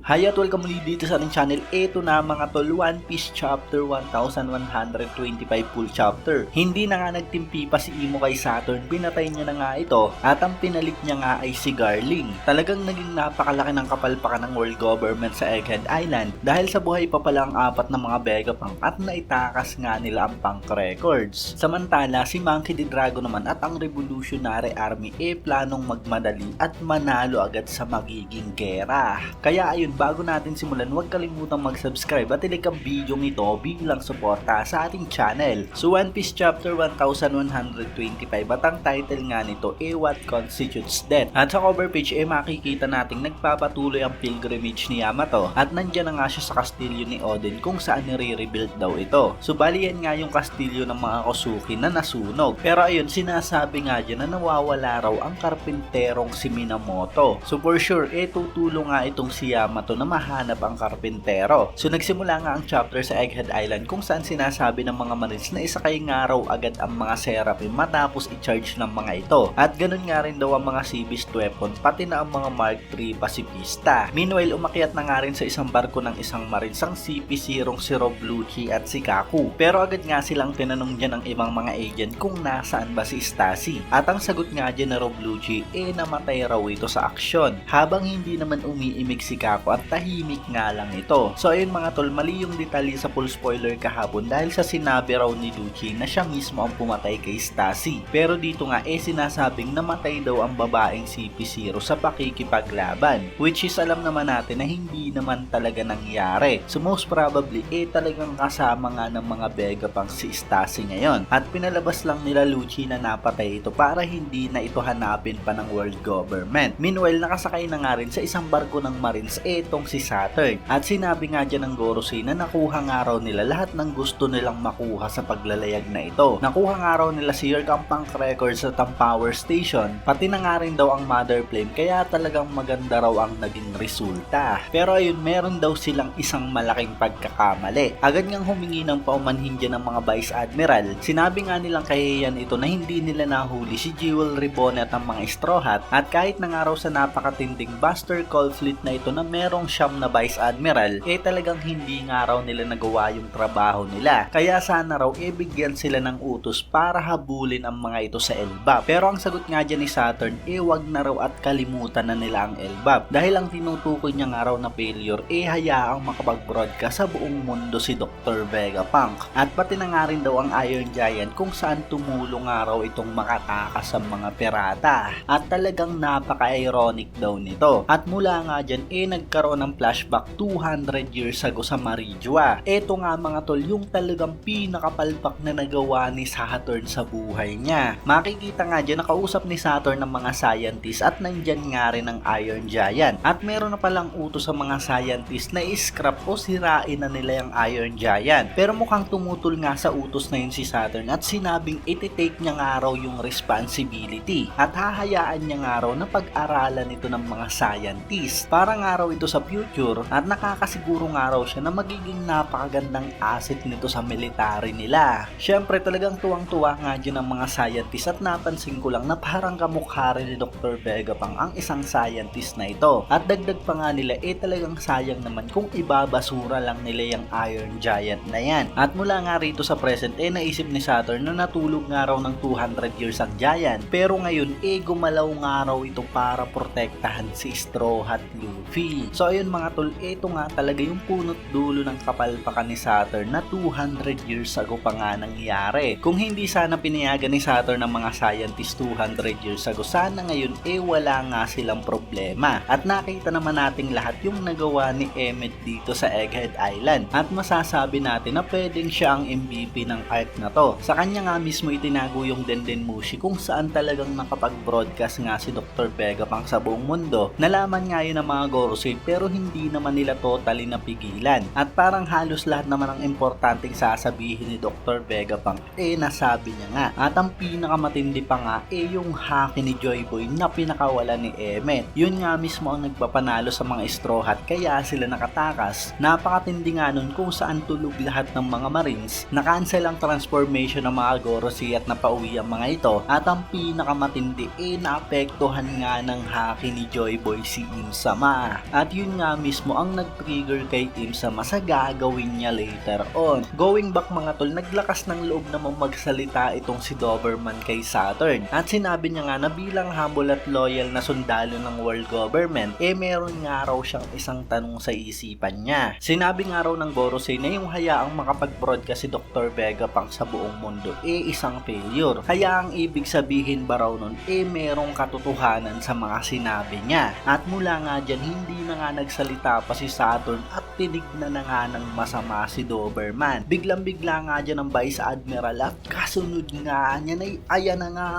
Hi at welcome ulit dito sa ating channel. Ito na mga tol, One Piece Chapter 1125 full chapter. Hindi na nga nagtimpi pa si Imo kay Saturn, pinatay niya na nga ito at ang pinalit niya nga ay si Garling. Talagang naging napakalaki ng kapalpakan ng world government sa Egghead Island dahil sa buhay pa pala ang apat na mga Vegapunk at naitakas nga nila ang punk records. Samantala si Monkey D. Drago naman at ang Revolutionary Army planong magmadali at manalo agad sa magiging gera. Kaya ayun, bago natin simulan, huwag kalimutang mag-subscribe at i-like ang video ito bilang suporta sa ating channel. So One Piece Chapter 1125 at ang title nga nito What Constitutes Death. At sa cover page makikita nating nagpapatuloy ang pilgrimage ni Yamato at nandyan na nga siya sa kastilyo ni Oden kung saan nire-rebuild daw ito. So bali yan nga yung kastilyo ng mga Kozuki na nasunog. Pero ayun, sinasabi nga dyan na nawawala raw ang karpenterong si Minamoto. So for sure, tutulong nga itong si Yamato na mahanap ang karpentero. So nagsimula nga ang chapter sa Egghead Island kung saan sinasabi ng mga marines na isakay nga raw agad ang mga Seraphim matapos i-charge ng mga ito. At ganun nga rin daw ang mga sea beast weapon pati na ang mga Mark III pasipista. Meanwhile, umakyat na nga rin sa isang barko ng isang marines ang CP0 si Rob Lucci at si Kaku. Pero agad nga silang tinanong dyan ng ibang mga agent kung nasaan ba si Stacy. At ang sagot nga dyan na Rob Lucci namatay raw ito sa aksyon. Habang hindi naman umiimik si Kaku at tahimik nga lang ito. So ayun mga tol, mali yung detalye sa full spoiler kahapon dahil sa sinabi raw ni Lucci na siya mismo ang pumatay kay Stacy. Pero dito nga sinasabing namatay daw ang babaeng CP0 sa pakikipaglaban, which is alam naman natin na hindi naman talaga nangyari. So most probably talagang kasama nga ng mga Vegapunk si Stacy ngayon at pinalabas lang nila Lucci na napatay ito para hindi na ito hanapin pa ng world government. Meanwhile, nakasakay na nga rin sa isang barko ng Marines itong si Saturn. At sinabi nga dyan ng Gorosei na nakuha nga raw nila lahat ng gusto nilang makuha sa paglalayag na ito. Nakuha nga raw nila si Yerkang Punk Records at ang Power Station, pati na nga rin daw ang Mother Flame, kaya talagang maganda raw ang naging resulta. Pero ayun, meron daw silang isang malaking pagkakamali. Agad ngang humingi ng paumanhin dyan ng mga Vice Admiral. Sinabi nga nilang kahihiyan ito na hindi nila nahuli si Jewel Ribbon at ang mga Straw Hat, at kahit na nga raw sa napakatinding Buster Call Fleet na ito na merong siyam na Vice Admiral, talagang hindi nga raw nila nagawa yung trabaho nila. Kaya sana raw bigyan sila ng utos para habulin ang mga ito sa Elbap. Pero ang sagot nga dyan ni Saturn, wag na raw at kalimutan na nila ang Elbap. Dahil ang tinutukoy niya nga raw na failure, hayaang makapag-broadcast sa buong mundo si Dr. Vegapunk. At pati na nga rin daw ang Iron Giant kung saan tumulong nga raw itong makatakas sa mga pirata. At talagang napaka-ironic daw nito. At mula nga dyan, nagkaroon ng flashback 200 years ago sa Marijua. Ito nga mga tol, yung talagang pinakapalpak na nagawa ni Saturn sa buhay niya. Makikita nga dyan, nakausap ni Saturn ng mga scientists at nandyan nga rin ang Iron Giant. At meron na palang utos sa mga scientists na scrap o sirain na nila yung Iron Giant. Pero mukhang tumutol nga sa utos na yun si Saturn at sinabing iti-take niya nga raw yung responsibility. At hahayaan niya nga raw na pag-aralan ito ng mga scientists. Para nga raw ito sa future at nakakasiguro nga raw siya na magiging napakagandang asset nito sa military nila. Syempre talagang tuwang-tuwa nga dyan ang mga scientists at napansin ko lang na parang kamukha rin ni Dr. Vegapunk ang isang scientist na ito. At dagdag pa nga nila talagang sayang naman kung ibabasura lang nila yung Iron Giant na yan. At mula nga rito sa present naisip ni Saturn na natulog nga raw ng 200 years ang Giant. Pero ngayon gumalaw nga raw ito para protektahan si Straw Hat Luffy. So ayun mga tol, ito nga talaga yung punot dulo ng kapalpakan ni Saturn na 200 years ago pa nga nangyari. Kung hindi sana pinayagan ni Saturn ng mga scientists 200 years ago, sana ngayon wala nga silang problema. At nakita naman nating lahat yung nagawa ni Emmet dito sa Egghead Island. At masasabi natin na pwedeng siya ang MVP ng arc na to. Sa kanya nga mismo itinago yung Dendenmushi kung saan talagang nakapag-broadcast nga si Dr. Vegapunk sa buong mundo. Nalaman nga yun ng mga Gorosei pero hindi naman nila totally napigilan. At parang halos lahat naman ang importanteng sasabihin ni Dr. Vegapunk nasabi niya nga. At ang pinakamatindi pa nga yung haki ni Joy Boy na pinakawala ni Emmet. Yun nga mismo ang nagpapanalo sa mga Straw Hat kaya sila nakatakas. Napakatindi nga nun kung saan tulog lahat ng mga Marines, na-cancel ang transformation ng mga Gorosei at napauwi ang mga ito. At ang pinakamatindi naapektuhan nga ng haki ni Joy Boy si Im-sama. At At yun nga mismo ang nag-trigger kay Tim sa gagawin niya later on. Going back mga tol, naglakas ng loob namang magsalita itong si Doberman kay Saturn. At sinabi niya nga na bilang humble at loyal na sundalo ng world government, meron nga raw siyang isang tanong sa isipan niya. Sinabi nga raw ng Gorosei na yung hayaang makapag-broadcast si Dr. Vegapunk sa buong mundo isang failure. Kaya ang ibig sabihin ba raw nun merong katotohanan sa mga sinabi niya. At mula nga dyan, hindi na nga nagsalita pa si Saturn at tinignan na nga ng masama si Doberman. Biglang-bigla nga dyan ang Vice Admiral at kasunod nga niya na ayan na nga.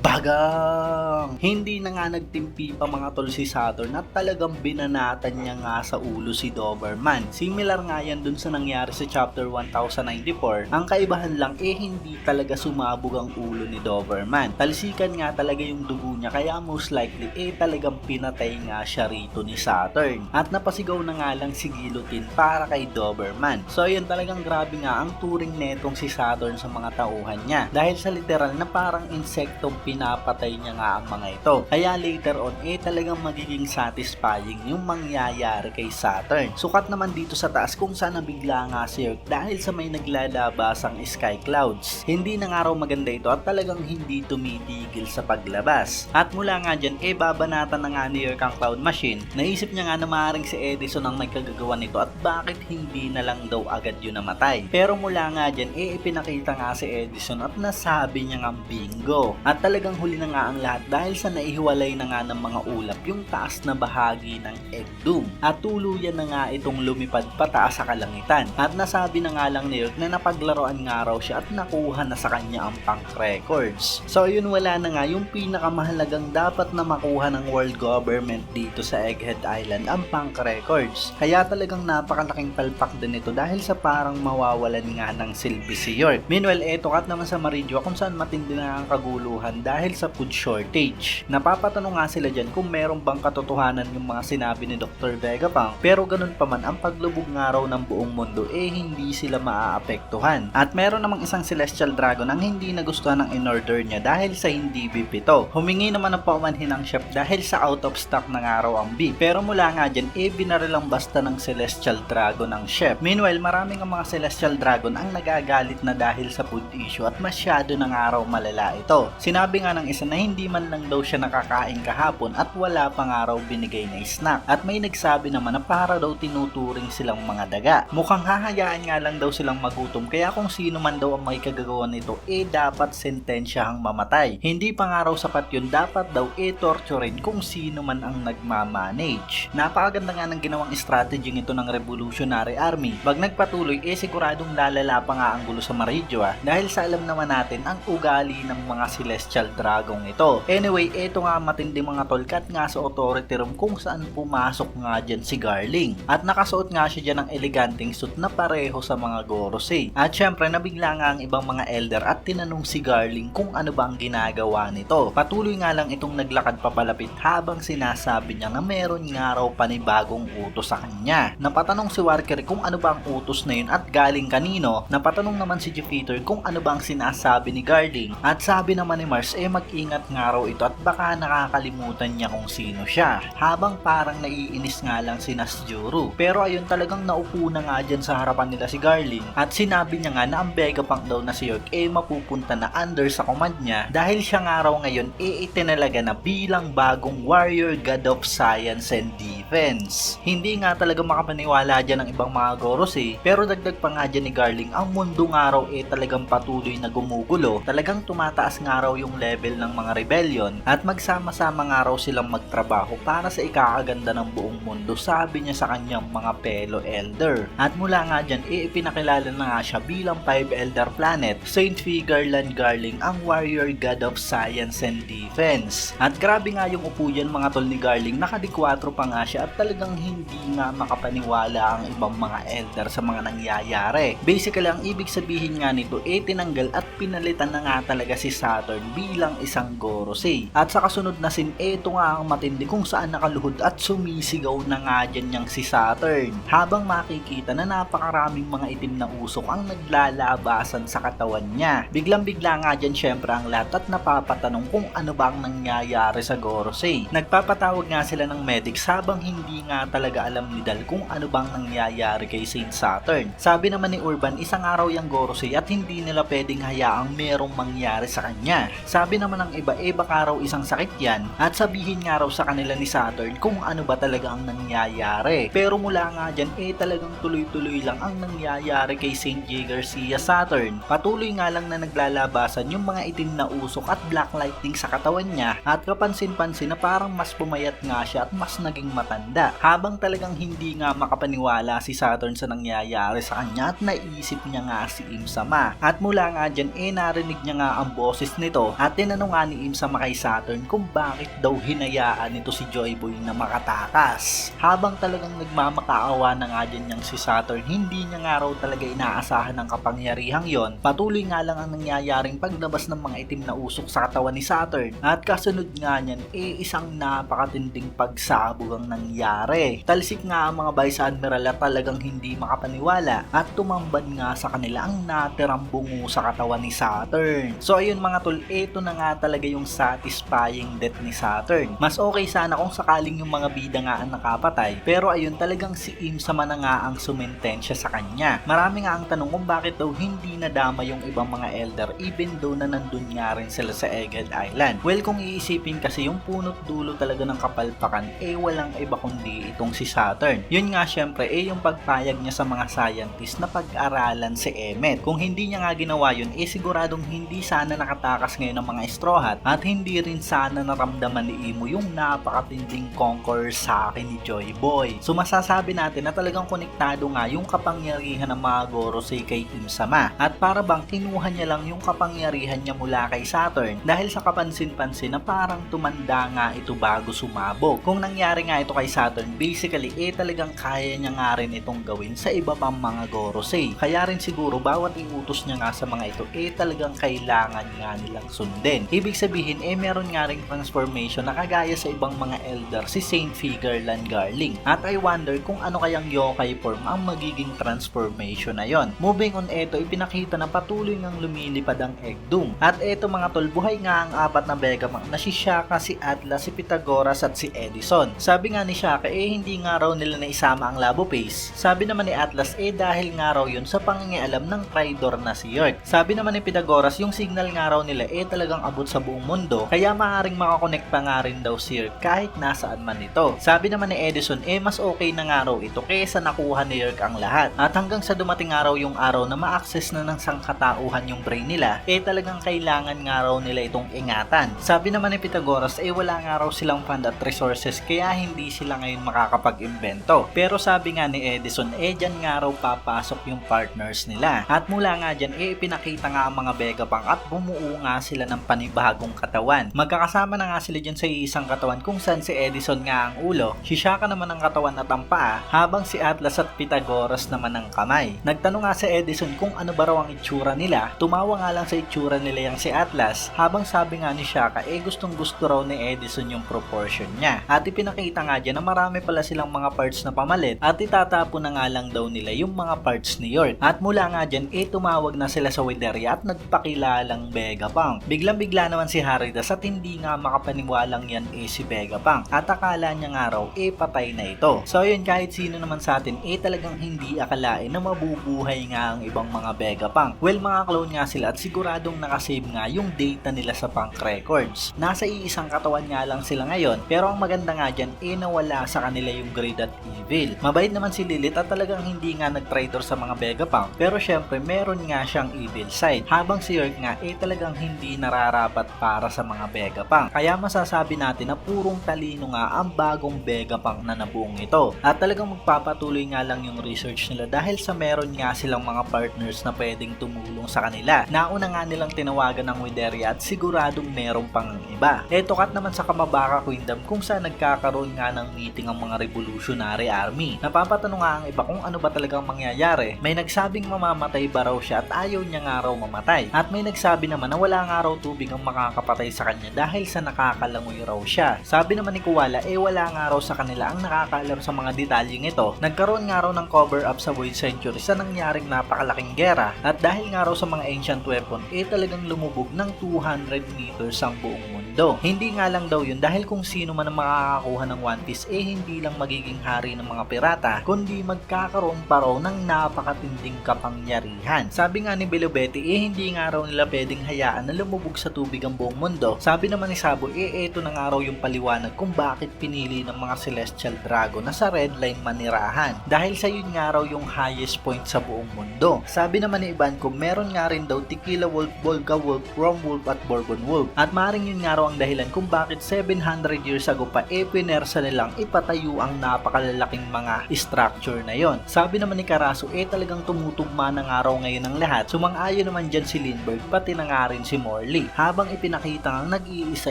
Bagang! Hindi na nga nagtimpi pa mga tol si Saturn at talagang binanatan niya nga sa ulo si Doberman. Similar nga yan dun sa nangyari sa chapter 1094. Ang kaibahan lang hindi talaga sumabog ang ulo ni Doberman. Talsikan nga talaga yung dugo niya kaya most likely talagang pinatay nga siya rito ni Saturn. At napasigaw na nga lang si Guillotine para kay Doberman. So yun talagang grabe nga ang turing netong si Saturn sa mga tauhan niya. Dahil sa literal na parang insektong pinapatay niya nga ang mga ito. Kaya later on, talagang magiging satisfying yung mangyayari kay Saturn. Sukat naman dito sa taas kung saan nabigla nga si Earth dahil sa may naglalabasang sky clouds. Hindi na nga raw maganda ito at talagang hindi tumitigil sa paglabas. At mula nga dyan, babanatan na nga ni Earth ang cloud machine. Naisip niya nga na maaaring si Edison ang nagkagagawa nito at bakit hindi na lang daw agad yun namatay. Pero mula nga dyan, ipinakita nga si Edison at nasabi niya nga bingo. At talagang huli na nga ang lahat dahil sa naihiwalay na nga ng mga ulap yung taas na bahagi ng Egg Doom. At tuluyan na nga itong lumipad pataas sa kalangitan. At nasabi na nga lang ni Earth na napaglaruan nga raw siya at nakuha na sa kanya ang punk records. So yun, wala na nga yung pinakamahalagang dapat na makuha ng world government dito sa Egghead Island, ang punk records. Kaya talagang napakalaking palpak din ito dahil sa parang mawawalan nga ng silbi si York. Meanwhile, kat naman sa Maridua kung saan matindi na ang kaguluhan dahil sa food shortage. Napapatanong nga sila dyan kung meron bang katotohanan yung mga sinabi ni Dr. Vegapunk, pero ganun pa man ang paglubog nga raw ng buong mundo hindi sila maaapektuhan. At meron namang isang celestial dragon ang hindi nagustuhan ng in-order niya dahil sa hindi beef ito. Humingi naman ng paumanhin ng chef dahil sa out of stock na nga raw ang beef. Pero mula nga dyan, binarilang basta ng celestial dragon ng chef. Meanwhile, maraming ang mga celestial dragon ang nagagalit na dahil sa food issue at masyado na nga raw malala ito. Sinabi nga ng isa na hindi man lang daw siya nakakain kahapon at wala pa nga raw binigay na snack. At may nagsabi naman na para daw tinuturing silang mga daga. Mukhang hahayaan nga lang daw silang magutom kaya kung sino man daw ang may kagagawa nito dapat sentensyahang mamatay. Hindi pa nga raw sapat yun, dapat daw torturein kung sino man ang nagmamanage. Napakaganda nga ng ginawang strategy nito ng Revolutionary Army. Pag nagpatuloy siguradong lalala pa nga ang gulo sa Maridua dahil sa alam naman natin ang ugali ng mga celestial dragon ito. Anyway, ito nga matindi mga tolkat nga sa authority room kung saan pumasok nga dyan si Garling. At nakasuot nga siya dyan ng eleganteng suit na pareho sa mga Gorosei. At syempre nabigla nga ang ibang mga elder at tinanong si Garling kung ano ba ang ginagawa nito. Patuloy nga lang itong naglakad papalapit habang sinasabi niya na meron nga raw panibagong utos sa kanya. Napatanong si Warker kung ano ba ang utos na yun at galing kanino. Napatanong naman si Jupiter kung ano ba ang sinasabi ni Garling. At sabi naman ni Mars mag-ingat nga raw ito at baka nakakalimutan niya kung sino siya. Habang parang naiinis nga lang si Nasjuru. Pero ayun, talagang naupo na nga dyan sa harapan nila si Garling at sinabi niya nga na ang Vegapunk daw na si York mapupunta na under sa command niya dahil siya nga raw ngayon itinalaga na bilang bagong warrior god of science and defense. Hindi nga talaga makapaniwala dyan ng ibang mga Gorosei, pero dagdag pa nga dyan ni Garling, ang mundo nga raw talagang patuloy na gumugulo. Talagang tumataas nga raw yung level ng mga rebellion at magsama-sama nga raw silang magtrabaho para sa ikakaganda ng buong mundo, sabi niya sa kanyang mga fellow elder. At mula nga dyan, ipinakilala na nga siya bilang 5 elder planet, Saint Figarland Garling, ang warrior god of science and defense. At grabe nga yung upo dyan mga tol ni Garling, nakadikwatro pa nga siya at talagang hindi nga makapaniwala ang ibang mga elder sa mga nangyayari. Basically, ang ibig sabihin nga nito tinanggal at pinalitan na nga talaga si Saturn bilang isang Gorosei. At sa kasunod na scene, ito nga ang matindi kung saan nakaluhod at sumisigaw na nga dyan niyang si Saturn. Habang makikita na napakaraming mga itim na usok ang naglalabasan sa katawan niya. Biglang-bigla nga dyan syempre ang lahat at napapatanong kung ano ba ang nangyayari sa Gorosei. Nagpapatawag nga sila ng medics habang hindi nga talaga alam ni Dal kung ano bang nangyayari kay Saint Saturn. Sabi naman ni Urban, isang araw yung Gorosei at hindi nila pwedeng hayaang merong mangyari sa kanya. Sabi naman ng iba, baka raw isang sakit yan at sabihin nga raw sa kanila ni Saturn kung ano ba talaga ang nangyayari. Pero mula nga dyan, talagang tuloy-tuloy lang ang nangyayari kay Saint J. Garcia Saturn. Patuloy nga lang na naglalabasan yung mga itim na usok at black lightning sa katawan niya at kapansin-pansin na parang mas pumayat nga siya at mas naging matanda. Habang talagang hindi nga makapaniwala si Saturn sa nangyayari sa kanya at naisip niya nga si Im-sama. At mula nga dyan narinig niya nga ang boses nito at tinanong nga ni Im-sama kay Saturn kung bakit daw hinayaan nito si Joy Boy na makatakas. Habang talagang nagmamakaawa na nga dyan niyang si Saturn, hindi niya nga raw talaga inaasahan ng kapangyarihang yon. Patuloy nga lang ang nangyayaring paglabas ng mga itim na usok sa katawan ni Saturn at kasunod nga niyan isang napakatinding pagsabog ang nangyari. Talsik nga ang mga Vice Admiral at talagang hindi makapaniwala at tumambad nga sa kanila ang natirang bungo sa katawan ni Saturn. So ayun mga tol, ito na nga talaga yung satisfying death ni Saturn. Mas okay sana kung sakaling yung mga bida nga ang nakapatay, pero ayun talagang si Im-sama na nga ang sumentensya sa kanya. Marami nga ang tanong kung bakit daw hindi nadama yung ibang mga elder even though na nandun nga rin sila sa Egghead Island. Well, kung iisipin kasi yung punot dulo talaga ng kapalpakan walang iba kundi itong si Saturn. Yun nga syempre yung pagpayag niya sa mga scientist na pag-aralan si Emmet. Kung hindi niya nga ginawa yun siguradong hindi sana nakatakas ngayon ng mga Straw Hat at hindi rin sana naramdaman ni Imo yung napakatinding conqueror sa akin ni Joy Boy. So masasabi natin na talagang konektado nga yung kapangyarihan ng mga Gorosei kay Im-sama at para bang kinuha niya lang yung kapangyarihan niya mula kay Saturn dahil sa kapansin-pansin na parang tumanda nga ito bago sumabog. Kung nangyari nga ito kay Saturn, basically talagang kaya niya nga rin itong gawin sa iba pang mga Gorosei. Kaya rin siguro bawat iutos niya nga sa mga ito talagang kailangan nga nilang sundin. Ibig sabihin meron nga ring transformation na kagaya sa ibang mga elder si Saint Figarland Garling. At I wonder kung ano kayang yokai form ang magiging transformation na yon. Moving on, ipinakita na patuloy ngang lumilipad ang Egg-Doom. At mga tol, buhay nga ang apat na Vegapunk na si Shaka, si Atlas, si Pythagoras at si Edison. Sabi nga ni Shaka hindi nga raw nila naisama ang Labo Face. Sabi naman ni Atlas dahil nga raw yun sa pangingialam ng traitor na si York. Sabi naman ni Pythagoras yung signal nga raw nila talagang abot sa buong mundo kaya maaaring makakonect pa nga rin daw si York kahit nasaan man ito. Sabi naman ni Edison mas okay na nga raw ito kaysa nakuha ni York ang lahat. At hanggang sa dumating nga raw yung araw na ma-access na ng sangkatauhan yung brain nila talagang kailangan nga raw nila itong ingatan. Sabi naman ni Pythagoras wala nga raw silang fund at resources kaya hindi sila ngayon makakapag-imbento. Pero sabi nga ni Edison dyan nga raw papasok yung partners nila. At mula nga dyan ipinakita nga ang mga Vegapunk at bumuo nga sila ng panibagong katawan. Magkakasama na nga sila dyan sa isang katawan kung saan si Edison nga ang ulo, si Shaka naman ang katawan at ang paa, habang si Atlas at Pythagoras naman ang kamay. Nagtanong nga si Edison kung ano ba raw ang itsura nila. Tumawa nga lang sa itsura nila yung si Atlas, habang sabi nga ni Shaka gustong gusto raw ni Edison yung proportion niya. At ipinakita nga dyan na marami pala silang mga parts na pamalit at itatapon na nga lang daw nila yung mga parts ni York. At mula nga dyan tumawag na sila sa Wideria at nagpakilalang Vegapunk. Biglang-bigla naman si Haridas at hindi nga makapaniwalang yan si Vegapunk at akala niya nga raw patay na ito. So yun, kahit sino naman sa atin talagang hindi akalain na mabubuhay nga ang ibang mga Vegapunk. Well, mga clone nga sila at siguradong nakasave nga yung data nila sa Punk Records. Nasa iisang katawan nga lang sila ngayon, pero ang maganda nga dyan nawala sa kanila yung greed at evil. Mabait naman si Lilith at talagang hindi nga nag-traitor sa mga Vegapunk, pero syempre meron nga siyang evil side. Habang si York nga talagang hindi nararapat para sa mga Vegapunk. Kaya masasabi natin na purong talino nga ang bagong Vegapunk na nabuong ito. At talagang magpapatuloy nga lang yung research nila dahil sa meron nga silang mga partners na pwedeng tumulong sa kanila. Nauna nga nilang tinawagan ng Wideria at siguradong meron pang iba. Kat naman sa Kamabaka Kingdom kung saan nagkakaroon nga ng meeting ang mga Revolutionary Army. Napapatanong nga ang iba kung ano ba talagang mangyayari. May nagsabing mamamatay ba raw siya at ayaw niya nga raw mamatay. At may nagsabi naman na wala nga raw tubig ang makakapatay sa kanya dahil sa nakakalangoy raw siya. Sabi naman ni Kuwala wala nga raw sa kanila ang nakakaalam sa mga detalyeng ito. Nagkaroon nga raw ng cover up sa Void Century sa nangyaring napakalaking gera at dahil nga raw sa mga ancient weapon talagang lumubog ng 200 meters ang buong mundo. Hindi nga lang daw yun dahil kung sino man ang makakakuha ng One Piece Mantis hindi lang magiging hari ng mga pirata, kundi magkakaroon pa raw ng napakatinding kapangyarihan. Sabi nga ni Belobetti hindi nga raw nila pwedeng hayaan na lumubog sa tubig ang buong mundo. Sabi naman ni Sabo eto na nga raw yung paliwanag kung bakit pinili ng mga Celestial Dragon na sa Red Line manirahan. Dahil sa yun nga raw yung highest point sa buong mundo. Sabi naman ni Ivanko meron nga rin daw Tequila Wolf, Volga Wolf, Rum Wolf at Bourbon Wolf. At maring yun nga raw ang dahilan kung bakit 700 years ago pa pinersa nilang ipatayo ang napakalalaking mga structure na yon. Sabi naman ni Karasu talagang tumutugma na nga raw ngayon ang lahat. Sumang-ayon naman dyan si Lindbergh pati na nga rin si Morley. Habang ipinakita ang nag-iisa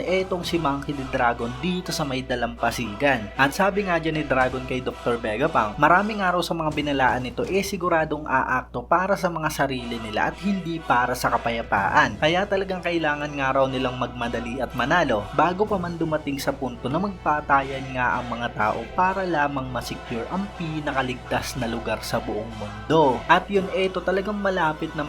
etong si Monkey D. Dragon dito sa may dalampasigan. At sabi nga dyan ni Dragon kay Dr. Vegapunk, marami nga raw sa mga binalaan nito siguradong aakto para sa mga sarili nila at hindi para sa kapayapaan. Kaya talagang kailangan nga raw nilang magmadali at manalo bago pa man dumating sa punto na magpatayan nga ang mga tao para lamang masecure ang pinakaligtas na lugar sa buong mundo. At yun talagang malapit na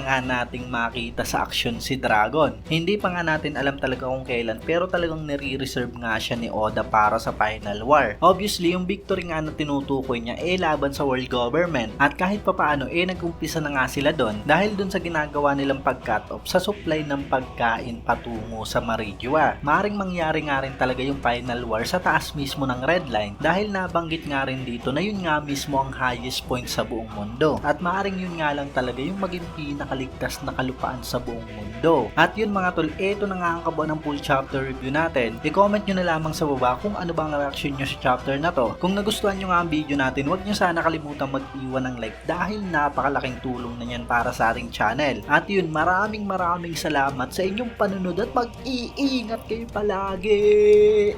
nga nating makita sa aksyon si Dragon. Hindi pa nga natin alam talaga kung kailan pero talagang nire-reserve nga siya ni Oda para sa Final War. Obviously yung victory nga na tinutukoy niya laban sa world government at kahit papaano nag-umpisa na nga sila doon dahil doon sa ginagawa nilang pag-cut off sa supply ng pagkain patungo sa Marigua. Maring mangyari nga rin talaga yung Final War sa taas mismo ng Red Line dahil nabanggit nga rin dito na yun nga mismo ang highest point sa buong mundo at maring yun nga lang talaga yung maging pinakaligtas na kalupaan sa buong mundo. At yun mga tol, na nga ang kabuuan ng full chapter review natin. I-comment nyo na lamang sa baba kung ano bang reaction nyo sa chapter na to. Kung nagustuhan nyo nga ang video natin, huwag nyo sana kalimutan mag-iwan ng like dahil napakalaking tulong na yan para sa ating channel. At yun, maraming salamat sa inyong panunod at mag-iingat kayo palagi.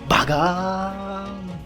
Bagang!